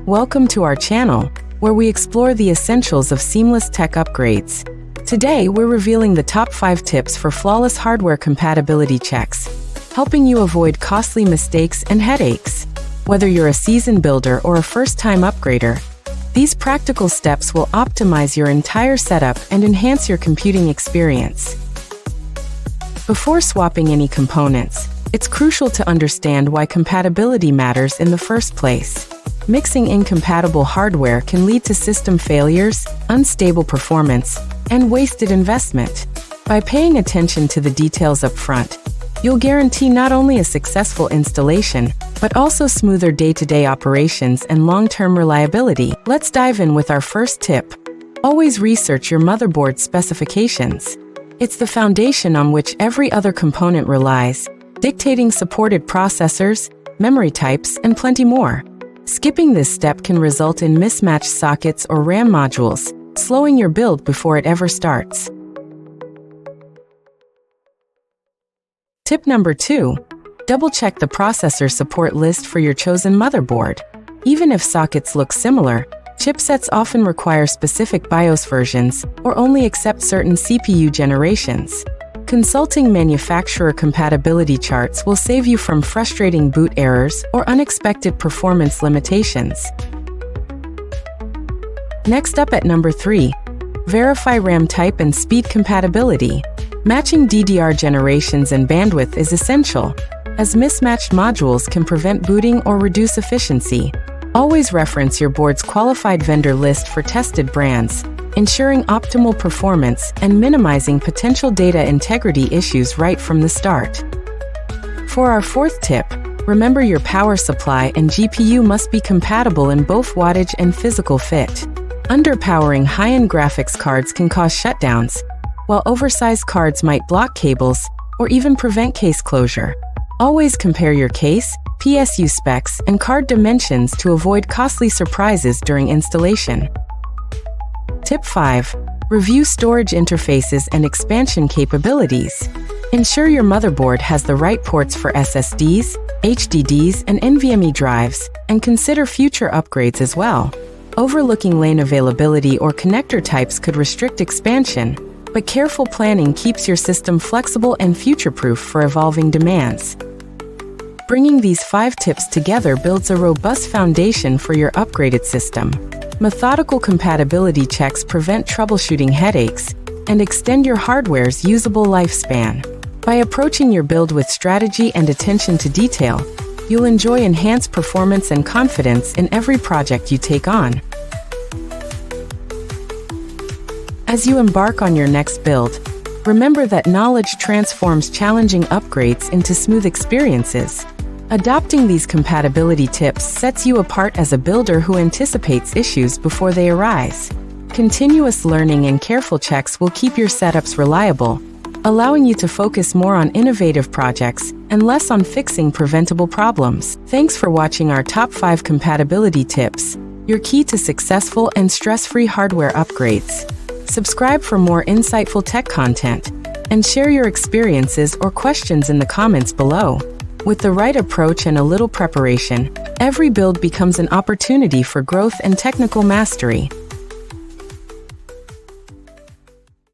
Welcome to our channel, where we explore the essentials of seamless tech upgrades. Today, we're revealing the top 5 tips for flawless hardware compatibility checks, helping you avoid costly mistakes and headaches. Whether you're a seasoned builder or a first-time upgrader, these practical steps will optimize your entire setup and enhance your computing experience. Before swapping any components, it's crucial to understand why compatibility matters in the first place. Mixing incompatible hardware can lead to system failures, unstable performance, and wasted investment. By paying attention to the details up front, you'll guarantee not only a successful installation, but also smoother day-to-day operations and long-term reliability. Let's dive in with our first tip. Always research your motherboard specifications. It's the foundation on which every other component relies, dictating supported processors, memory types, and plenty more. Skipping this step can result in mismatched sockets or RAM modules, slowing your build before it ever starts. Tip number 2. Double-check the processor support list for your chosen motherboard. Even if sockets look similar, chipsets often require specific BIOS versions or only accept certain CPU generations. Consulting manufacturer compatibility charts will save you from frustrating boot errors or unexpected performance limitations. Next up at number 3, verify RAM type and speed compatibility. Matching DDR generations and bandwidth is essential, as mismatched modules can prevent booting or reduce efficiency. Always reference your board's qualified vendor list for tested brands, ensuring optimal performance and minimizing potential data integrity issues right from the start. For our fourth tip, remember your power supply and GPU must be compatible in both wattage and physical fit. Underpowering high-end graphics cards can cause shutdowns, while oversized cards might block cables or even prevent case closure. Always compare your case, PSU specs, and card dimensions to avoid costly surprises during installation. Tip 5. Review storage interfaces and expansion capabilities. Ensure your motherboard has the right ports for SSDs, HDDs, and NVMe drives, and consider future upgrades as well. Overlooking lane availability or connector types could restrict expansion, but careful planning keeps your system flexible and future-proof for evolving demands. Bringing these 5 tips together builds a robust foundation for your upgraded system. Methodical compatibility checks prevent troubleshooting headaches and extend your hardware's usable lifespan. By approaching your build with strategy and attention to detail, you'll enjoy enhanced performance and confidence in every project you take on. As you embark on your next build, remember that knowledge transforms challenging upgrades into smooth experiences. Adopting these compatibility tips sets you apart as a builder who anticipates issues before they arise. Continuous learning and careful checks will keep your setups reliable, allowing you to focus more on innovative projects and less on fixing preventable problems. Thanks for watching our top 5 compatibility tips, your key to successful and stress-free hardware upgrades. Subscribe for more insightful tech content, and share your experiences or questions in the comments below. With the right approach and a little preparation, every build becomes an opportunity for growth and technical mastery.